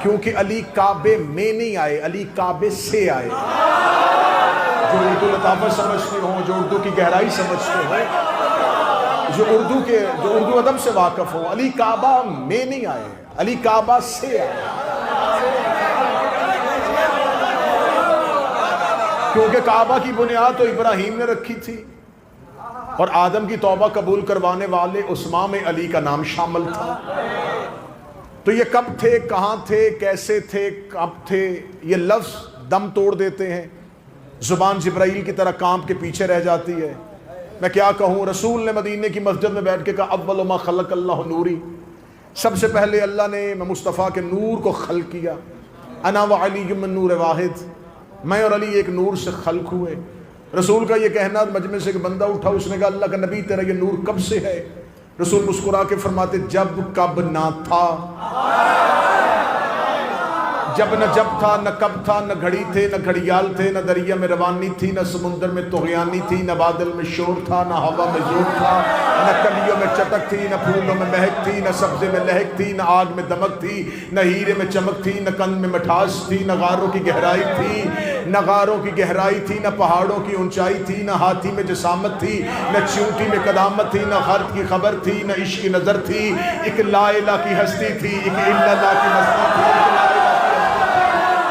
کیونکہ علی کعبے میں نہیں آئے، علی کعبے سے آئے۔ جو اردو لطافت سمجھتے ہوں، جو اردو کی گہرائی سمجھتے ہوں، جو اردو ادب سے واقف ہوں، علی کعبہ میں نہیں آئے، علی کعبہ سے آئے۔ کیونکہ کعبہ کی بنیاد تو ابراہیم نے رکھی تھی، اور آدم کی توبہ قبول کروانے والے عثمان میں علی کا نام شامل تھا۔ تو یہ کب تھے، کہاں تھے، کیسے تھے، کب تھے، یہ لفظ دم توڑ دیتے ہیں، زبان جبرائیل کی طرح کانپ کے پیچھے رہ جاتی ہے۔ میں کیا کہوں، رسول نے مدینے کی مسجد میں بیٹھ کے کہا اول ما خلق اللہ نوری، سب سے پہلے اللہ نے مصطفیٰ کے نور کو خلق کیا۔ انا و علی من نور واحد، میں اور علی ایک نور سے خلق ہوئے۔ رسول کا یہ کہنا، مجمع سے ایک بندہ اٹھا، اس نے کہا اللہ کا نبی تیرا یہ نور کب سے ہے؟ رسول مسکرا کے فرماتے جب کب نہ تھا، جب نہ جب تھا، نہ کب تھا، نہ گھڑی تھے، نہ گھڑیال تھے، نہ دریا میں روانی تھی، نہ سمندر میں طغیانی تھی، نہ بادل میں شور تھا، نہ ہوا میں زور تھا، نہ کلیوں میں چٹک تھی، نہ پھولوں میں مہک تھی، نہ سبزے میں لہک تھی، نہ آگ میں دمک تھی، نہ ہیرے میں چمک تھی، نہ قند میں مٹھاس تھی، نہ غاروں کی گہرائی تھی، نہ غاروں کی گہرائی تھی، نہ پہاڑوں کی اونچائی تھی، نہ ہاتھی میں جسامت تھی، نہ چیونٹی میں قدامت تھی، نہ خرد کی خبر تھی، نہ عشق کی نظر تھی، ایک لا الہ کی ہستی تھی، ایک الا اللہ کی مستی تھی،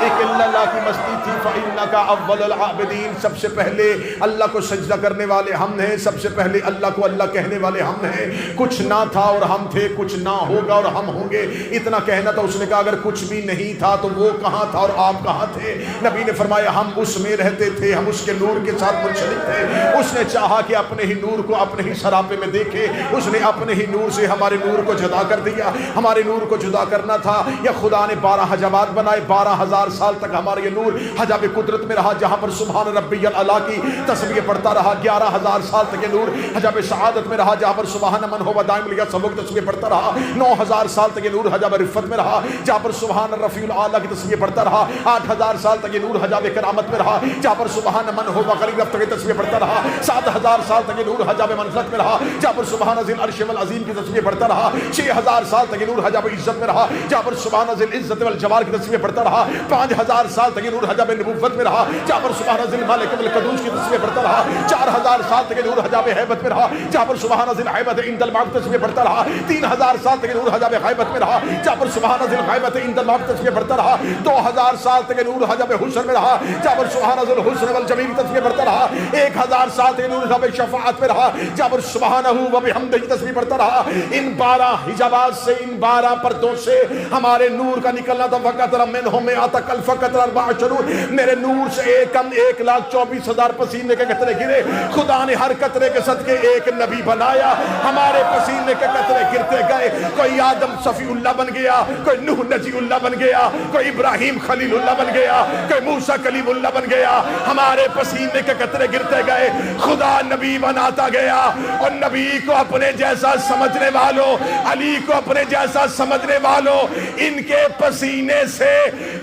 ایک اللہ کی مستی تھی۔ فَإِنَّكَ أَوَّلُ الْعَابِدِينَ، سب سے پہلے اللہ کو سجدہ کرنے والے ہم ہیں، سب سے پہلے اللہ کو اللہ کہنے والے ہم ہیں۔ کچھ نہ تھا اور ہم تھے، کچھ نہ ہوگا اور ہم ہوں گے، اتنا کہنا تھا۔ اس نے کہا اگر کچھ بھی نہیں تھا تو وہ کہاں تھا اور آپ کہاں تھے؟ نبی نے فرمایا ہم اس میں رہتے تھے، ہم اس کے نور کے ساتھ منسلک تھے۔ اس نے چاہا کہ اپنے ہی نور کو اپنے ہی سراپے میں دیکھے، اس نے اپنے ہی نور سے ہمارے نور کو جدا کر دیا۔ ہمارے نور کو جدا کرنا تھا، یا خدا نے 12 حجابات بنائے، 12,000 سال تک ہمارا یہ نور حجاب قدرت میں رہا، جہاں پر سبحان ربی الاعلیٰ کی تسبیح پڑھتا رہا۔ 11,000 سال تک یہ نور حجاب سعادت میں رہا، جہاں پر سبحان من ہو دائم الیہ تسبیح پڑھتا رہا۔ 9,000 سال تک یہ نور حجاب رفت میں رہا، جہاں پر سبحان رفیع الاعلیٰ کی تسبیح پڑھتا رہا۔ 8,000 سال تک یہ نور حجاب کرامت میں رہا، جہاں پر سبحان من ہو غریب رفت کی تسبیح پڑھتا رہا۔ 7,000 سال تک یہ نور حجاب منزلت میں رہا، جہاں پر سبحان ذی العرش والعظیم کی تسبیح پڑھتا رہا۔ 6,000 سال تک یہ نور حجاب عزت میں رہا، جہاں پر سبحان ذی العزت والجلال کی تسبیح پڑھتا رہا۔ 5,000 سال تک یہ نور حجاب نبوت میں رہا، جہاں پر سبحان ذی الملک والقدوس کی تسبیح پڑھتا رہا۔ 4,000 سال تک یہ نور حجاب ہیبت میں رہا، جہاں پر سبحان ذی الہیبت عند الموت تسبیح پڑھتا رہا۔ 3,000 سال تک یہ نور حجاب غیبت میں رہا، جہاں پر سبحان ذی الغیبت عند الموت تسبیح پڑھتا رہا۔ 2,000 سال تک یہ نور حجاب حسن میں رہا، جہاں پر سبحان ذی الحسن والجمیل تسبیح پڑھتا رہا۔ 1,000 سال تک یہ نور حجاب شفاعت میں رہا، جہاں پر سبحانہ و بحمدہ تسبیح پڑھتا رہا۔ ان 12 حجابات سے، ان 12 پردوں سے ہمارے نور کا نکلنا تھا۔ فقط منہم مئات الف قطرۃ 24، میرے نور سے 1,24,000 پسینے کے قطرے گرے۔ خدا نے ہر قطرے کے صدقے ایک نبی بنایا، ہمارے پسینے کے قطرے گرتے گئے۔ کوئی آدم صفی اللہ بن گیا، کوئی نوح نجی اللہ بن گیا، کوئی ابراہیم خلیل اللہ بن گیا، کوئی موسیٰ کلیم اللہ بن گیا۔ ہمارے پسینے کے قطرے گرتے گئے، خدا نبی بناتا گیا، اور نبی کو اپنے جیسا سمجھنے والوں، علی کو اپنے جیسا سمجھنے والوں، ان کے پسینے سے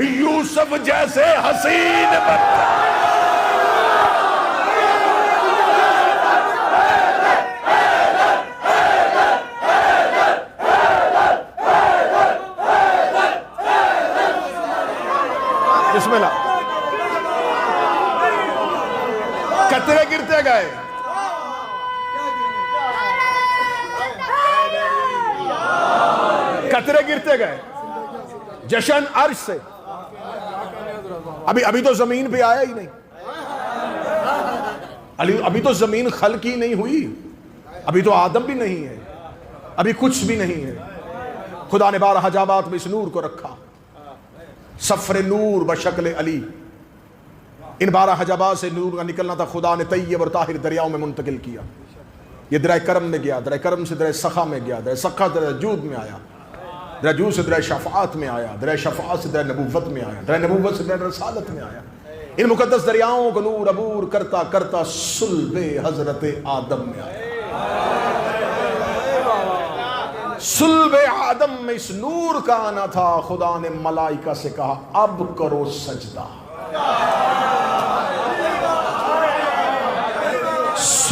یوسف جیسے حسین بنتا۔ بسم اللہ، قطرے گرتے گئے، قطرے گرتے گئے، جشن عرش سے۔ ابھی تو زمین پہ آیا ہی نہیں، ابھی تو زمین خلق ہی نہیں ہوئی، ابھی تو آدم بھی نہیں ہے، ابھی کچھ بھی نہیں ہے۔ خدا نے 12 حجابات میں اس نور کو رکھا، سفر نور بشکل علی۔ ان 12 حجابات سے نور کا نکلنا تھا، خدا نے طیب اور طاہر دریاؤں میں منتقل کیا۔ یہ دریا کرم میں گیا، دریا کرم سے دریا سخا میں گیا، دریا سخا دریا جود میں آیا، دریا جود سے دریا شفاعت میں آیا، دریا شفاعت سے دریا نبوت میں آیا، دریا نبوت سے دریا رسالت میں آیا۔ ان مقدس دریاؤں کو نور عبور کرتا کرتا صلب حضرت آدم میں آیا۔ صلب آدم میں اس نور کا آنا تھا۔ خدا نے ملائکہ سے کہا اب کرو سجدہ۔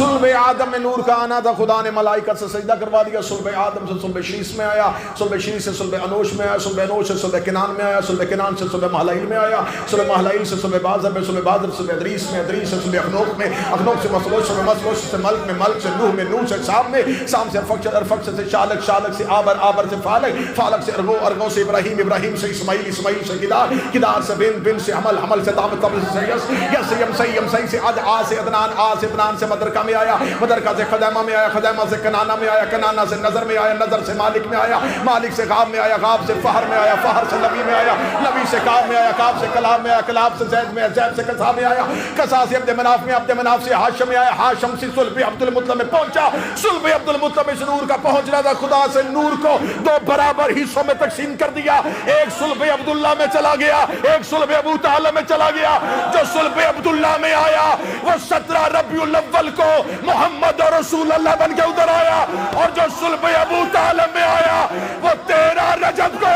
صلب آدم میں نور کا آنا تھا، خدا نے ملائکہ سے سجدہ کروا دیا. صلب آدم سے صلب شیس میں آیا، صلب شیس سے صلب انوش میں آیا، صلب انوش سے صلب کنان میں آیا، صلب کنان سے صلب مہلائیل میں آیا، صلب مہلائیل سے صلب بازر میں، صلب بازر سے صلب ادریس میں، ادریس سے صلب اخنوک میں، اخنوک سے مسلوش، صلب مسلوش سے ملک میں، ملک سے نوح میں، نوح سے سام میں، سام سے ارفقشد، ارفقشد سے شالک، شالک سے آبر، آبر سے فالک، فالک سے ارغو، ارغو سے ابراہیم، ابراہیم سے اسماعیل، اسماعیل سے کدار، کدار سے بن، بن سے حمل، حمل سے تابت، تابت سے یس، یس سے یمسی، یمسی سے عد، آ سے عدنان، آ سے عدنان سے مدرکہ میں آیا، مدرکہ سے خدیمہ میں آیا، خدیمہ سے کنانہ میں آیا، کنانہ سے نظر میں آیا، نظر سے مالک میں آیا، مالک سے غاب میں آیا، غاب سے فہر میں آیا، فہر سے لبی میں آیا، لبی سے کعب میں آیا، کعب سے کلاب میں آیا، کلاب سے زید میں آیا، زید سے قصا میں آیا، قصا سے عبد مناف میں، عبد مناف سے ہاشم میں آیا، ہاشم سے صلب عبد المطلب میں پہنچا. صلب عبد المطلب اس نور کا پہنچنا تھا. خدا سے نور کو دو برابر حصوں میں تقسیم کر دیا. ایک صلب عبداللہ میں چلا گیا، ایک صلب ابو طالب میں چلا گیا. جو صلب عبداللہ میں آیا وہ 17 ربیع الاول کو محمد رسول اللہ بن کے ادھر آیا، اور جو صلب ابو طالب میں آیا وہ 13 رجب کو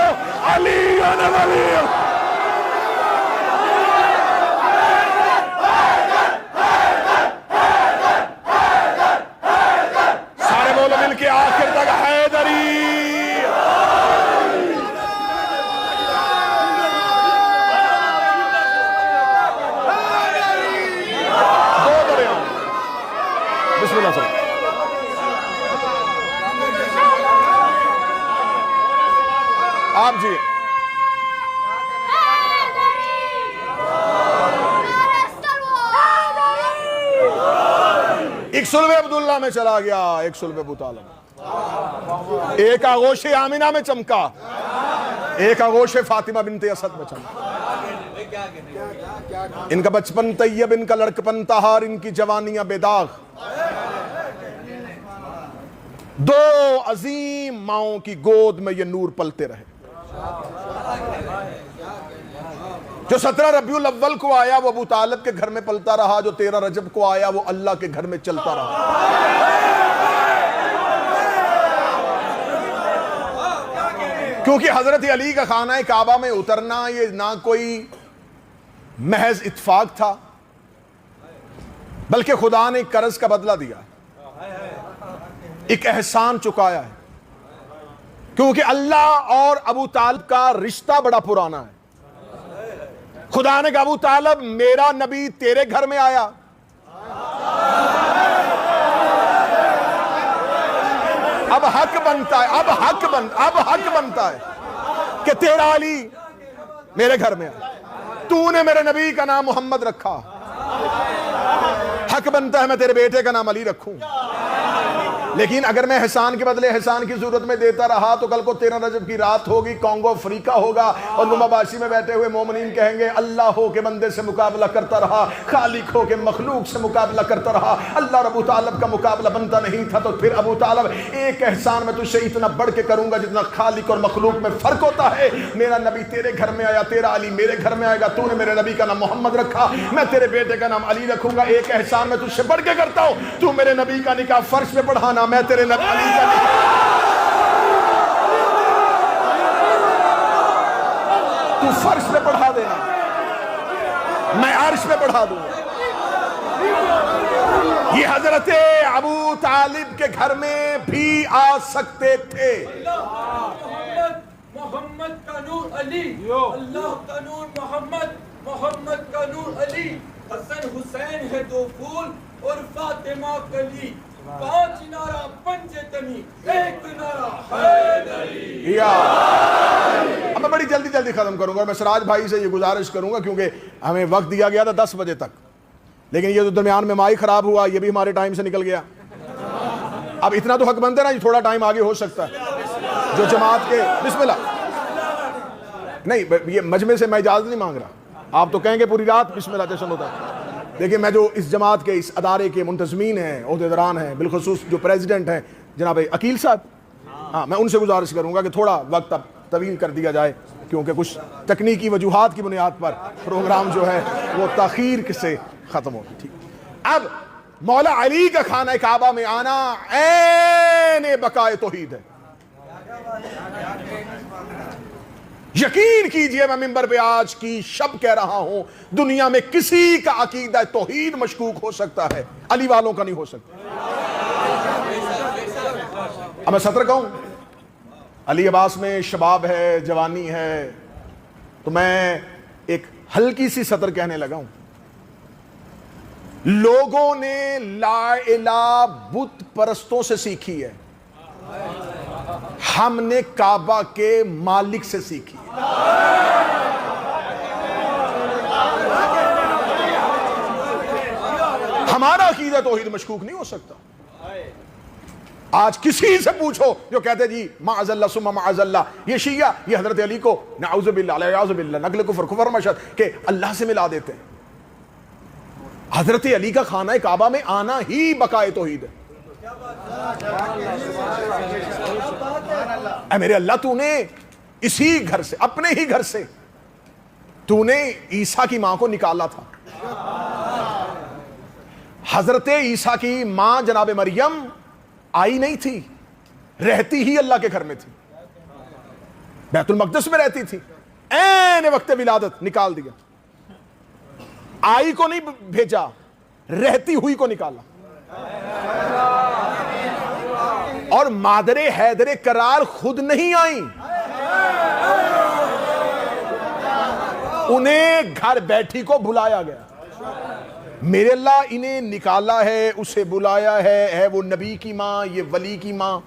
علی ولی. سارے بولو مل کے آخر تک حیدری. دو دریا بسم اللہ صلی آپ جی. ایک صلب عبداللہ میں چلا گیا، ایک صلب ابو طالب. ایک آغوش آمنہ میں چمکا، ایک آغوش فاطمہ بنت اسد میں چمکا. ان کا بچپن طیب، ان کا لڑکپن طہار، ان کی جوانیاں بے داغ. دو عظیم ماؤں کی گود میں یہ نور پلتے رہے. جو 17 ربیع الاول کو آیا وہ ابو طالب کے گھر میں پلتا رہا، جو 13 رجب کو آیا وہ اللہ کے گھر میں چلتا رہا. کیونکہ حضرت علی کا خانہ کعبہ میں اترنا یہ نہ کوئی محض اتفاق تھا، بلکہ خدا نے قرض کا بدلہ دیا، ایک احسان چکایا ہے. کیونکہ اللہ اور ابو طالب کا رشتہ بڑا پرانا ہے. خدا نے کہا ابو طالب میرا نبی تیرے گھر میں آیا، اب حق بنتا ہے، اب حق بنتا ہے کہ تیرا علی میرے گھر میں آیا. تو نے میرے نبی کا نام محمد رکھا، حق بنتا ہے میں تیرے بیٹے کا نام علی رکھوں. لیکن اگر میں احسان کے بدلے احسان کی صورت میں دیتا رہا تو کل کو 13 رجب کی رات ہوگی، کانگو افریقہ ہوگا، اور نماباشی میں بیٹھے ہوئے مومنین کہیں گے اللہ ہو کے بندے سے مقابلہ کرتا رہا، خالق ہو کے مخلوق سے مقابلہ کرتا رہا، اللہ اور ابو طالب کا مقابلہ بنتا نہیں تھا. تو پھر ابو طالب ایک احسان میں تجھ سے اتنا بڑھ کے کروں گا جتنا خالق اور مخلوق میں فرق ہوتا ہے. میرا نبی تیرے گھر میں آیا، تیرا علی میرے گھر میں آئے گا. تو نے میرے نبی کا نام محمد رکھا، میں تیرے بیٹے کا نام علی رکھوں گا. ایک احسان میں تجھ سے بڑھ کے کرتا ہوں، تو میرے نبی کا نکاح فرش پہ پڑھانا، میں تیرے نبی علی کا نکاح تو فرش پہ پڑھا دینا، میں عرش پہ پڑھا دوں. یہ حضرت ابو طالب کے گھر میں بھی آ سکتے تھے. محمد کا نور علی، اللہ کا نور محمد، محمد کا نور علی. حسن حسین ہے دو پھول اور فاطمہ کلی. 5 نعرہ پنج تنی، ایک نعرہ حیدری. اب میں بڑی جلدی ختم کروں گا. میں سراج بھائی سے یہ گزارش کروں گا کیونکہ ہمیں وقت دیا گیا تھا 10 بجے تک، لیکن یہ تو درمیان میں مائی خراب ہوا، یہ بھی ہمارے ٹائم سے نکل گیا. اب اتنا تو حق بنتے نا، تھوڑا ٹائم آگے ہو سکتا ہے. جو جماعت کے بسم اللہ نہیں، یہ مجمع سے میں اجازت نہیں مانگ رہا، آپ تو کہیں گے پوری رات بسم اللہ جشن ہوتا ہے. لیکن میں جو اس جماعت کے اس ادارے کے منتظمین ہیں، عہدیداران ہیں، بالخصوص جو پریزیڈنٹ ہیں جناب عقیل صاحب، ہاں میں ان سے گزارش کروں گا کہ تھوڑا وقت اب طویل کر دیا جائے، کیونکہ کچھ تکنیکی وجوہات کی بنیاد پر پروگرام جو ہے وہ تاخیر سے ختم ہوگا. ٹھیک، اب مولا علی کا خانہ کعبہ میں آنا عین بقائے توحید ہے. یقین کیجئے میں منبر پہ آج کی شب کہہ رہا ہوں، دنیا میں کسی کا عقیدہ توحید مشکوک ہو سکتا ہے، علی والوں کا نہیں ہو سکتا۔ اب میں سطر کہوں، علی عباس میں شباب ہے، جوانی ہے، تو میں ایک ہلکی سی سطر کہنے لگا ہوں۔ لوگوں نے لا الہ بت پرستوں سے سیکھی ہے، ہم نے کعبہ کے مالک سے سیکھی ہے۔ ہمارا عقیدہ توحید مشکوک نہیں ہو سکتا۔ آج کسی سے پوچھو جو کہتے جی معاذ اللہ ثم معاذ اللہ، یہ شیعہ یہ حضرت علی کو نعوذ باللہ علیہ باللہ نقل کفر مشہد کہ اللہ سے ملا دیتے ہیں۔ حضرت علی کا خانہ کعبہ میں آنا ہی بقائے توحید ہے۔ اے میرے اللہ، تو نے اسی گھر سے، اپنے ہی گھر سے تو نے عیسیٰ کی ماں کو نکالا تھا۔ حضرت عیسیٰ کی ماں جناب مریم آئی نہیں تھی، رہتی ہی اللہ کے گھر میں تھی، بیت المقدس میں رہتی تھی، عین وقت ولادت نکال دیا۔ آئی کو نہیں بھیجا، رہتی ہوئی کو نکالا۔ اور مادر حیدر کرار خود نہیں آئیں، انہیں گھر بیٹھی کو بلایا گیا۔ میرے اللہ انہیں نکالا ہے، اسے بلایا ہے وہ نبی کی ماں، یہ ولی کی ماں،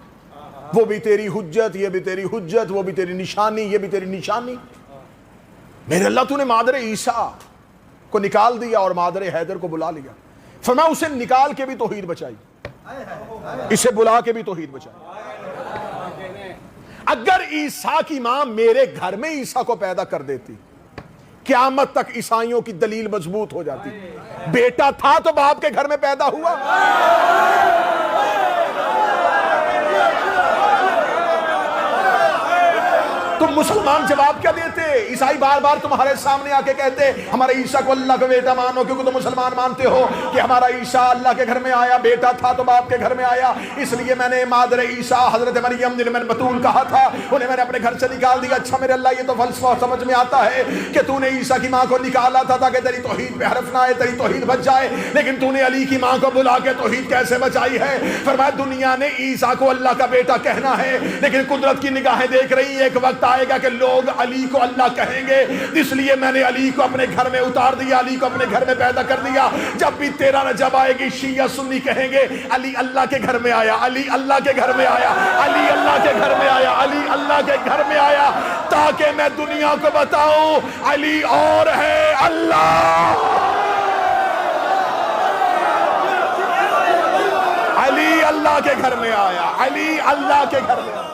وہ بھی تیری حجت، یہ بھی تیری حجت، وہ بھی تیری نشانی، یہ بھی تیری نشانی۔ میرے اللہ تو نے مادر عیسیٰ کو نکال دیا اور مادر حیدر کو بلا لیا۔ فرمایا اسے نکال کے بھی توحید بچائی، اسے بلا کے بھی توحید بچائی۔ اگر عیسیٰ کی ماں میرے گھر میں عیسیٰ کو پیدا کر دیتی، قیامت تک عیسائیوں کی دلیل مضبوط ہو جاتی۔ بیٹا تھا تو باپ کے گھر میں پیدا ہوا۔ تم مسلمان جواب کیا دیتے؟ عیسائی بار بار تمہارے سامنے آ کے کہتے ہمارے عیسیٰ کو اللہ کا بیٹا مانو، کیونکہ تم مسلمان مانتے ہو کہ ہمارا عیسیٰ اللہ کے گھر میں آیا، بیٹا تھا تو باپ کے گھر میں آیا، اس لیے میں نے مادر عیسیٰ حضرت مریم جنہیں میں نے بتول کہا تھا انہیں میں نے اپنے گھر سے نکال دیا۔ اچھا میرے اللہ، یہ تو فلسفہ سمجھ میں آتا ہے کہ تو نے عیسیٰ کی ماں کو نکالا تھا تاکہ تیری توحید پہ حرف نہ آئے، تیری توحید بچ جائے، لیکن تو نے علی کی ماں کو بلا کے توحید کیسے بچائی ہے؟ فرمایا دنیا نے عیسیٰ کو اللہ کا بیٹا کہنا ہے، لیکن قدرت کی نگاہیں دیکھ رہی ہیں، ایک وقت آئے گا کہ لوگ علی کو اللہ کہیں گے، اس لیے میں نے علی کو اپنے گھر میں اتار دیا، علی کو اپنے گھر میں پیدا کر دیا۔ جب بھی تیرا نجب آئے گی، شیعہ سنی کہیں گے علی اللہ کے گھر میں آیا، علی اللہ کے گھر میں آیا، علی اللہ کے گھر میں آیا، علی اللہ کے گھر میں آیا، تاکہ میں دنیا کو بتاؤں علی اور ہے اللہ۔ علی اللہ کے گھر میں آیا، علی اللہ کے گھر میں آیا۔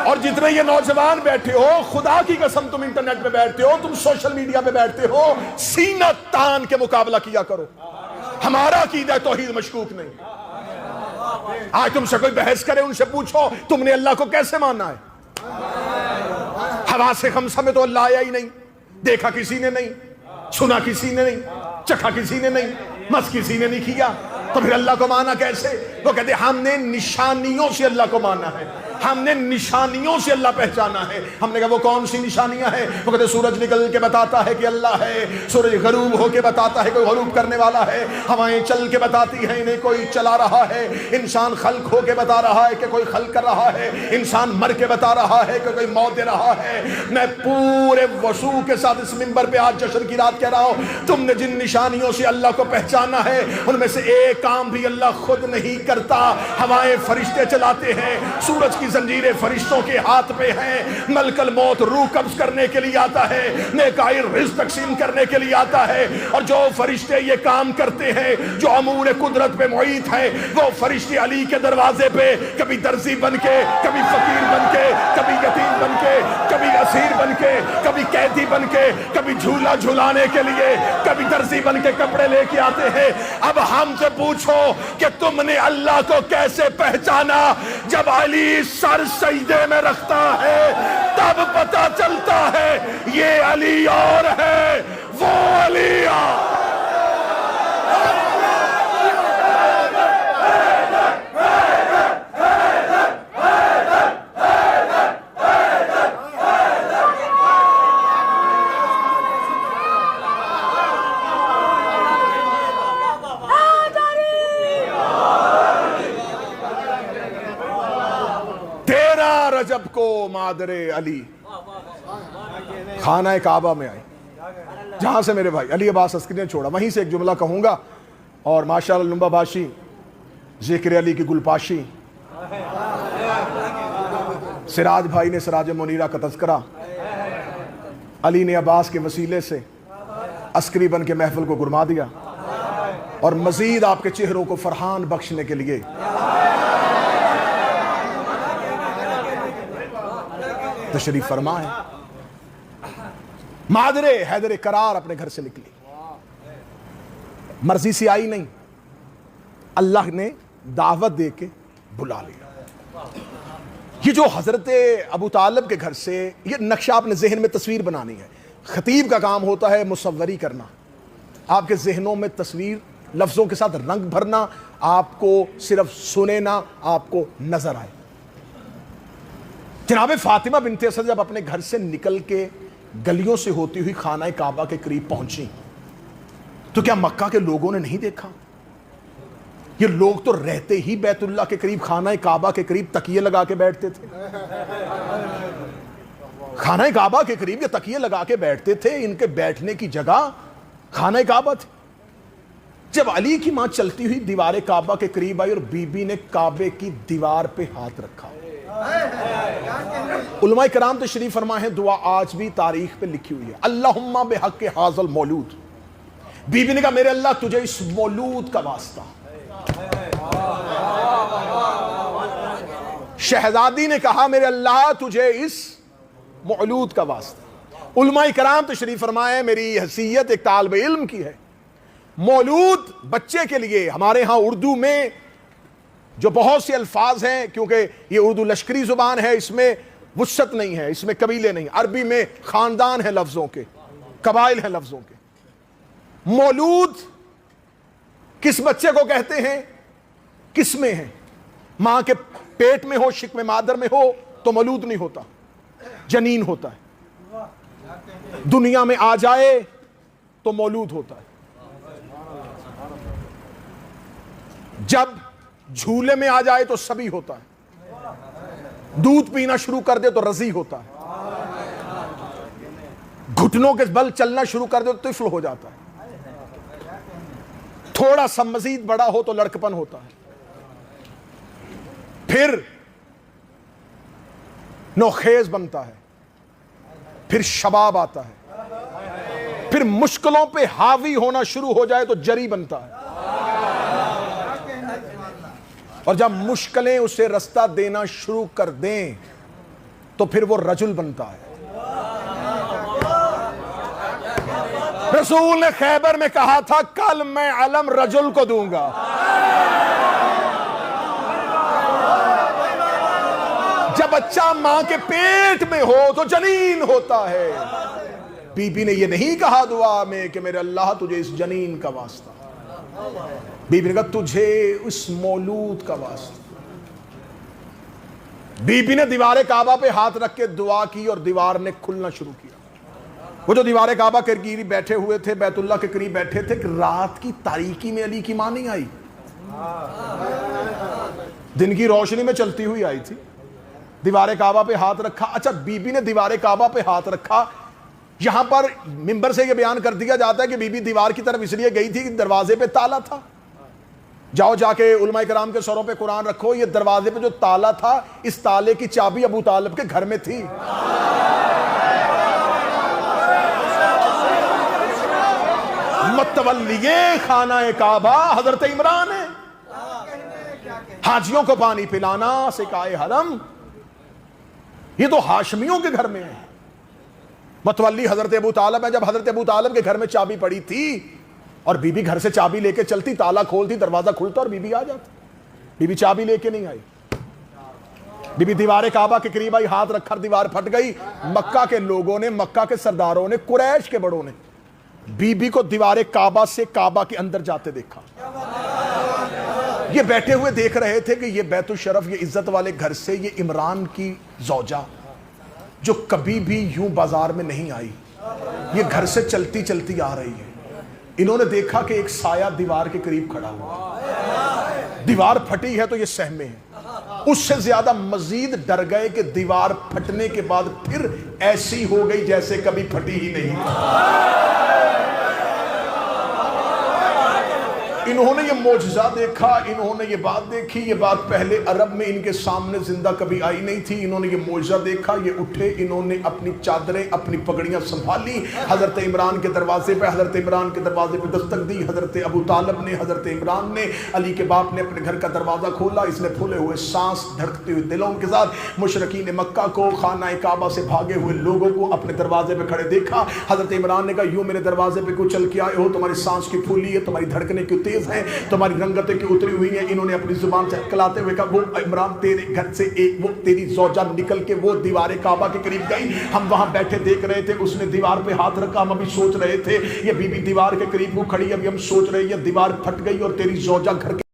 اور جتنے یہ نوجوان بیٹھے ہو، خدا کی قسم تم انٹرنیٹ پہ بیٹھتے ہو، تم سوشل میڈیا پہ بیٹھتے ہو، سینہ تان کے مقابلہ کیا کرو۔ ہمارا عقیدہ توحید مشکوک نہیں۔ آج تم سے کوئی بحث کرے، ان سے پوچھو تم نے اللہ کو کیسے مانا ہے؟ حواس خمسہ میں تو اللہ آیا ہی نہیں، دیکھا کسی نے نہیں، سنا کسی نے نہیں، چکھا کسی نے نہیں، مس کسی نے نہیں کیا، تو پھر اللہ کو مانا کیسے؟ وہ کہتے ہیں ہم نے نشانیوں سے اللہ کو مانا ہے، ہم نے نشانیوں سے اللہ پہچانا ہے۔ ہم نے کہا وہ کون سی نشانیاں ہیں؟ وہ کہتے سورج نکل کے بتاتا ہے کہ اللہ ہے، سورج غروب ہو کے بتاتا ہے کوئی غروب کرنے والا ہے، ہوائیں چل کے بتاتی ہیں انہیں کوئی چلا رہا ہے، انسان خلق ہو کے بتا رہا ہے کہ کوئی خلق کر رہا ہے، انسان مر کے بتا رہا ہے کہ کوئی موت دے رہا ہے۔ میں پورے وضوح کے ساتھ اس منبر پہ آج جشن کی رات کہہ رہا ہوں، تم نے جن نشانیوں سے اللہ کو پہچانا ہے ان میں سے ایک کام بھی اللہ خود نہیں کرتا، ہوائیں فرشتے چلاتے ہیں، سورج کی زنجیریں فرشتوں کے ہاتھ پہ ہیں، ملک الموت روح قبض کرنے کے لیے آتا ہے، نیکائی رزق تقسیم کرنے کے لیے آتا ہے، اور جو فرشتے یہ کام کرتے ہیں جو امور قدرت پہ محیط ہیں، وہ فرشتے علی کے دروازے پہ کبھی درزی بن کے، کبھی فقیر بن کے، کبھی یتیم بن کے، کبھی اسیر بن کے، کبھی قیدی بن کے، کبھی جھولا جھولانے کے لیے، کبھی درزی بن کے کپڑے لے کے آتے ہیں۔ اب ہم سے پوچھو کہ تم نے اللہ کو کیسے پہچانا؟ جب علی سر سجدے میں رکھتا ہے تب پتہ چلتا ہے یہ علی اور ہے، وہ علی اور۔ مادر علی خانہ کعبہ میں آئے، جہاں سے میرے بھائی علی عباس عسکری نے چھوڑا، وہیں سے ایک جملہ کہوں گا، اور ماشاءاللہ لمبا باشی، ذکر علی کی گلپاشی، سراج بھائی نے سراج منیرہ کا تذکرہ، علی نے عباس کے وسیلے سے عسکری بن کے محفل کو گرما دیا، اور مزید آپ کے چہروں کو فرحان بخشنے کے لیے تشریف فرما ہے۔ مادر حیدر کرار اپنے گھر سے نکلی، مرضی سے آئی نہیں، اللہ نے دعوت دے کے بلا لیا۔ یہ جو حضرت ابو طالب کے گھر سے، یہ نقشہ آپ نے ذہن میں تصویر بنانی ہے۔ خطیب کا کام ہوتا ہے مصوری کرنا، آپ کے ذہنوں میں تصویر، لفظوں کے ساتھ رنگ بھرنا، آپ کو صرف سنے نہ، آپ کو نظر آئے۔ جناب فاطمہ بنت اسد جب اپنے گھر سے نکل کے گلیوں سے ہوتی ہوئی خانہ کعبہ کے قریب پہنچی تو کیا مکہ کے لوگوں نے نہیں دیکھا؟ یہ لوگ تو رہتے ہی بیت اللہ کے قریب، خانہ کعبہ کے قریب تکیے لگا کے بیٹھتے تھے، خانہ کعبہ کے قریب یہ تکیے لگا کے بیٹھتے تھے، ان کے بیٹھنے کی جگہ خانہ کعبہ تھی۔ جب علی کی ماں چلتی ہوئی دیوار کعبہ کے قریب آئی اور بی بی نے کعبے کی دیوار پہ ہاتھ رکھا، علماء کرام تشریف فرما ہے، دعا آج بھی تاریخ پہ لکھی ہوئی ہے، اللہم بحق ھذا المولود، بی بی نے کہا میرے اللہ تجھے اس مولود کا واسطہ، شہزادی نے کہا میرے اللہ تجھے اس مولود کا واسطہ۔ علماء کرام تشریف فرمائے، میری حیثیت ایک طالب علم کی ہے، مولود بچے کے لیے ہمارے ہاں اردو میں جو بہت سے الفاظ ہیں، کیونکہ یہ اردو لشکری زبان ہے، اس میں وسعت نہیں ہے، اس میں قبیلے نہیں، عربی میں خاندان ہے لفظوں کے، قبائل ہیں لفظوں کے۔ مولود کس بچے کو کہتے ہیں؟ کس میں ہے؟ ماں کے پیٹ میں ہو، شکم مادر میں ہو تو مولود نہیں ہوتا، جنین ہوتا ہے، دنیا میں آ جائے تو مولود ہوتا ہے، جب جھولے میں آ جائے تو سبی ہوتا ہے، دودھ پینا شروع کر دے تو رضی ہوتا ہے، گھٹنوں کے بل چلنا شروع کر دے تو طفل ہو جاتا ہے، تھوڑا سا مزید بڑا ہو تو لڑکپن ہوتا ہے، پھر نوخیز بنتا ہے، پھر شباب آتا ہے، پھر مشکلوں پہ حاوی ہونا شروع ہو جائے تو جری بنتا ہے، اور جب مشکلیں اسے رستہ دینا شروع کر دیں تو پھر وہ رجل بنتا ہے۔ رسول نے خیبر میں کہا تھا کل میں علم رجل کو دوں گا، جب بچہ ماں کے پیٹ میں ہو تو جنین ہوتا ہے۔ بی بی نے یہ نہیں کہا دعا میں کہ میرے اللہ تجھے اس جنین کا واسطہ، بی بی نے کہا تجھے اس مولود کا واسطہ۔ بی بی نے دیوار کعبہ پہ ہاتھ رکھ کے دعا کی اور دیوار نے کھلنا شروع کیا۔ وہ جو دیوار کعبہ کے قریب بیٹھے ہوئے تھے، بیت اللہ کے قریب بیٹھے تھے، کہ رات کی تاریکی میں علی کی ماں نہیں آئی، دن کی روشنی میں چلتی ہوئی آئی تھی، دیوار کعبہ پہ ہاتھ رکھا۔ اچھا، بی بی نے دیوار کعبہ پہ ہاتھ رکھا، یہاں پر منبر سے یہ بیان کر دیا جاتا ہے کہ بی بی دیوار کی طرف اس لیے گئی تھی کہ دروازے پہ تالا تھا۔ جاؤ جا کے علماء کرام کے سروں پہ قرآن رکھو، یہ دروازے پہ جو تالا تھا، اس تالے کی چابی ابو طالب کے گھر میں تھی۔ متولی خانہ کعبہ حضرت عمران ہے، حاجیوں کو پانی پلانا سکائے حرم، یہ تو ہاشمیوں کے گھر میں ہے۔ متولی حضرت ابو طالب ہے۔ جب حضرت ابو طالب کے گھر میں چابی پڑی تھی اور بی بی گھر سے چابی لے کے چلتی، تالا کھولتی، دروازہ کھلتا اور بی بی آ جاتی، بی بی چابی لے کے نہیں آئی، بی بی دیوار کعبہ کے قریب آئی، ہاتھ رکھا، دیوار پھٹ گئی۔ مکہ کے لوگوں نے، مکہ کے سرداروں نے، قریش کے بڑوں نے بی بی کو دیوار کعبہ سے کعبہ کے اندر جاتے دیکھا۔ یہ بیٹھے ہوئے دیکھ رہے تھے کہ یہ بیت الشرف، یہ عزت والے گھر سے یہ عمران کی زوجہ جو کبھی بھی یوں بازار میں نہیں آئی، یہ گھر سے چلتی چلتی آ رہی ہے۔ انہوں نے دیکھا کہ ایک سایہ دیوار کے قریب کھڑا ہوا، دیوار پھٹی ہے تو یہ سہمے ہیں، اس سے زیادہ مزید ڈر گئے کہ دیوار پھٹنے کے بعد پھر ایسی ہو گئی جیسے کبھی پھٹی ہی نہیں تھی۔ انہوں نے یہ معجزہ دیکھا، انہوں نے یہ بات دیکھی، یہ بات پہلے عرب میں ان کے سامنے زندہ کبھی آئی نہیں تھی۔ انہوں نے یہ معجزہ دیکھا، یہ اٹھے، انہوں نے اپنی چادریں اپنی پگڑیاں سنبھالی، حضرت عمران کے دروازے پہ دستک دی۔ حضرت ابو طالب نے، حضرت عمران نے، علی کے باپ نے اپنے گھر کا دروازہ کھولا۔ اس نے پھولے ہوئے سانس، دھڑکتے ہوئے دلوں کے ساتھ مشرکین مکہ کو، خانہ کعبہ سے بھاگے ہوئے لوگوں کو اپنے دروازے پہ کھڑے دیکھا۔ حضرت عمران نے کہا یوں میرے دروازے پہ کیوں چل کے آئے ہو؟ تمہاری سانس کی پھولی ہے، تمہاری دھڑکنیں کیوں تیز ہیں، تمہاری رنگتیں کی اتری ہوئی ہیں۔ انہوں نے اپنی زبان سے کلاتے ہوئے کہا وہ عمران تیرے گھر سے وہ تیری زوجہ نکل کے وہ دیوار کعبہ کے قریب گئی، ہم وہاں بیٹھے دیکھ رہے تھے، اس نے دیوار پہ ہاتھ رکھا، ہم ابھی سوچ رہے تھے یہ بی بی دیوار کے قریب وہ کھڑی، ابھی ہم سوچ رہے یہ دیوار پھٹ گئی اور تیری زوجہ گھر کے